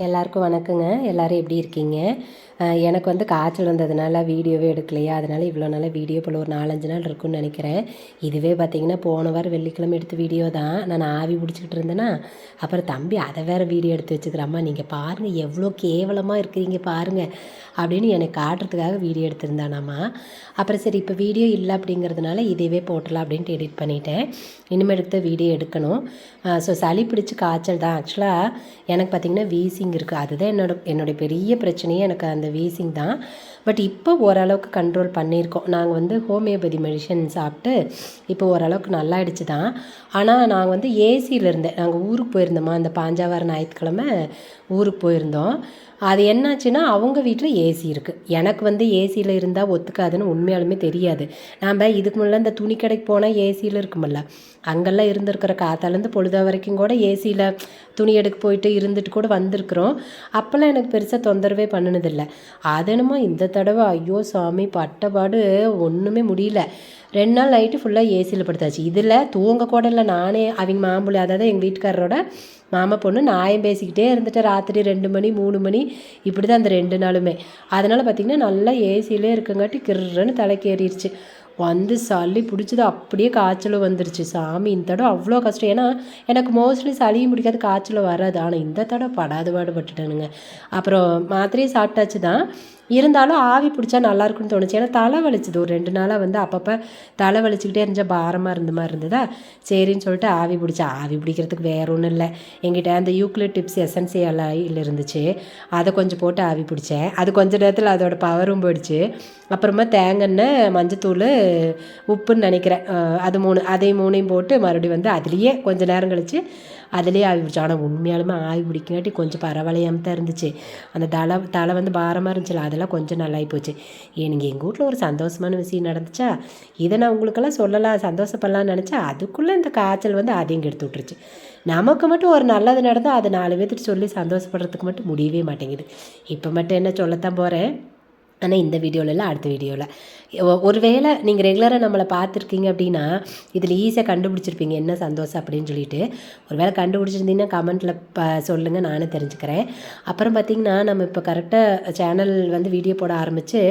எல்லாருக்கும் வணக்கங்க. எல்லோரும் எப்படி இருக்கீங்க? எனக்கு வந்து காய்ச்சல் வந்ததுனால வீடியோவே எடுக்கலையா, அதனால் இவ்வளோ நாளாக வீடியோ போல் ஒரு 4-5 நாள் இருக்குன்னு நினைக்கிறேன். இதுவே பார்த்திங்கன்னா போன வாரம் வெள்ளிக்கிழமை எடுத்த வீடியோ தான். நான் ஆவி பிடிச்சிக்கிட்டு இருந்தேன்னா, அப்புறம் தம்பி அதை வேறு வீடியோ எடுத்து வச்சுக்கிறேம்மா, நீங்கள் பாருங்கள் எவ்வளோ கேவலமாக இருக்கிறீங்க பாருங்கள் அப்படின்னு எனக்கு காட்டுறதுக்காக வீடியோ எடுத்திருந்தானாம்மா. அப்புறம் சரி இப்போ வீடியோ இல்லை அப்படிங்கிறதுனால இதையவே போட்டலாம் அப்படின்ட்டு எடிட் பண்ணிட்டேன். இனிமேல் எடுத்த வீடியோ எடுக்கணும். ஸோ சளி பிடிச்சி காய்ச்சல் தான். ஆக்சுவலாக எனக்கு பார்த்திங்கன்னா வீசிங் இருக்குது. அதுதான் என்னுடைய பெரிய பிரச்சனையே, எனக்கு அந்த வீசிங் தான். பட் இப்போ ஓரளவுக்கு கண்ட்ரோல் பண்ணியிருக்கோம். நாங்கள் வந்து ஹோமியோபதி மெடிசன் சாப்பிட்டு இப்போ ஓரளவுக்கு நல்லாயிடுச்சு தான். ஆனால் நாங்கள் வந்து ஏசியில் இருந்தேன். நாங்கள் ஊருக்கு போயிருந்தோமா, அந்த பாஞ்சாவாரம் ஞாயிற்றுக்கிழமை ஊருக்கு போயிருந்தோம். அது என்னாச்சுன்னா அவங்க வீட்டில் ஏசி இருக்குது. எனக்கு வந்து ஏசியில் இருந்தால் ஒத்துக்காதுன்னு உண்மையாலுமே தெரியாது. நாம் இதுக்கு முன்னாடி இந்த துணி கடைக்கு போனால் ஏசியில் இருக்குமில்ல, அங்கெல்லாம் இருந்திருக்கிற காத்தாலேருந்து பொழுத வரைக்கும் கூட ஏசியில் துணி எடுக்க போயிட்டு இருந்துட்டு கூட வந்திருக்கிறோம். அப்போல்லாம் எனக்கு பெருசாக தொந்தரவே பண்ணினதில்லை. அது என்னமோ இந்த தடவை ஐயோ சாமி பட்டபாடு ஒன்றுமே முடியல. 2 நாள் நைட்டு ஃபுல்லாக ஏசியில் படுத்தாச்சு. இதில் தூங்க கூட இல்லை. நானே அவங்க மாம்புள்ளி, அதாவது எங்கள் வீட்டுக்காரரோட மாமா பொண்ணு நாயம் பேசிக்கிட்டே இருந்துட்டு ராத்திரி 2 மணி 3 மணி இப்படி தான் அந்த 2 நாளுமே. அதனால் பார்த்திங்கன்னா நல்லா ஏசியிலே இருக்கங்காட்டி கிர்றன்னு தலைக்கு ஏறிடுச்சு. வந்து சளி பிடிச்சது, அப்படியே காய்ச்சலும் வந்துருச்சு. சாமி இந்த தடவை அவ்வளோ கஷ்டம். ஏன்னா எனக்கு மோஸ்ட்லி சளியும் பிடிக்காது, காய்ச்சலும் வராது. ஆனால் இந்த தடவை படாது பாடுபட்டுட்டேனுங்க. அப்புறம் மாத்திரையே சாப்பிட்டாச்சு தான். இருந்தாலும் ஆவி பிடிச்சா நல்லாயிருக்குன்னு தோணுச்சு. ஏன்னா தலை வலிச்சுது. ஒரு 2 நாளாக வந்து அப்பப்போ தலை வலிச்சுக்கிட்டே இருந்தால் பாரமாக இருந்த மாதிரி இருந்ததா, சரின்னு சொல்லிட்டு ஆவி பிடிச்சா. ஆவி பிடிக்கிறதுக்கு வேற ஒன்றும் இல்லை, எங்கிட்ட அந்த யூக்லிட் டிப்ஸ் எசன்சியல் ஆயில் இருந்துச்சு, அதை கொஞ்சம் போட்டு ஆவி பிடிச்சேன். அது கொஞ்சம் நேரத்தில் அதோட பவரும் போயிடுச்சு. அப்புறமா தேங்காய், மஞ்சத்தூள், உப்புன்னு நினைக்கிறேன், அது 3, அதை 3ஐயும் போட்டு மறுபடியும் வந்து அதுலேயே கொஞ்சம் நேரம் கழித்து அதுலேயே ஆவி பிடிச்சோம். ஆனால் உண்மையாலுமே ஆவி பிடிக்காட்டி கொஞ்சம் பரவாயில்லையாம தான் இருந்துச்சு. அந்த தலை வந்து பாரமாக இருந்துச்சுல, அதெல்லாம் கொஞ்சம் நல்லாகி போச்சு. நீங்கள் எங்கள் வீட்டில் ஒரு சந்தோஷமான விஷயம் நடந்துச்சா, இதை நான் உங்களுக்கெல்லாம் சொல்லலாம் சந்தோஷப்படலான்னு நினச்சா, அதுக்குள்ளே இந்த காய்ச்சல் வந்து அதையும் கெடுத்து விட்டுருச்சு. நமக்கு மட்டும் ஒரு நல்லது நடந்தால் அது 4 பேர்த்துட்டு சொல்லி சந்தோஷப்படுறதுக்கு மட்டும் முடியவே மாட்டேங்குது. இப்போ மட்டும் என்ன சொல்லத்தான் போகிறேன். ஆனால் இந்த வீடியோவில் இல்லை, அடுத்த வீடியோவில். ஒரு வேளை நீங்கள் ரெகுலராக நம்மளை பார்த்துருக்கீங்க அப்படின்னா இதில் ஈஸியாக கண்டுபிடிச்சிருப்பீங்க என்ன சந்தோஷம் அப்படின்னு சொல்லிட்டு. ஒரு வேளை கண்டுபிடிச்சிருந்தீங்கன்னா கமெண்ட்டில் சொல்லுங்கள், நானும் தெரிஞ்சுக்கிறேன். அப்புறம் பார்த்திங்கன்னா நம்ம இப்போ கரெக்டாக சேனல் வந்து வீடியோ போட ஆரம்பித்து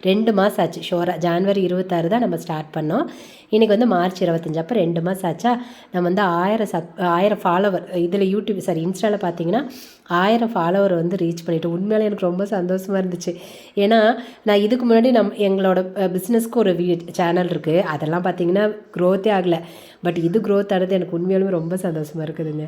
2 மாதம் ஆச்சு. ஷோராக ஜான்வரி 26 தான் நம்ம ஸ்டார்ட் பண்ணோம். இன்றைக்கி வந்து மார்ச் 25. அப்போ 2 மாதம் ஆச்சா. நம்ம வந்து 1000 ஃபாலோவர் இதில் யூடியூப் இன்ஸ்டாவில் பார்த்தீங்கன்னா 1000 ஃபாலோவர் வந்து ரீச் பண்ணிவிட்டு உண்மையிலே எனக்கு ரொம்ப சந்தோஷமாக இருந்துச்சு. ஏன்னா நான் இதுக்கு முன்னாடி எங்களோட பிஸ்னஸ்க்கு ஒரு சேனல் இருக்குது, அதெல்லாம் பார்த்திங்கன்னா க்ரோத்தே ஆகலை. பட் இது க்ரோத் ஆனது எனக்கு உண்மையாலுமே ரொம்ப சந்தோஷமாக இருக்குதுங்க.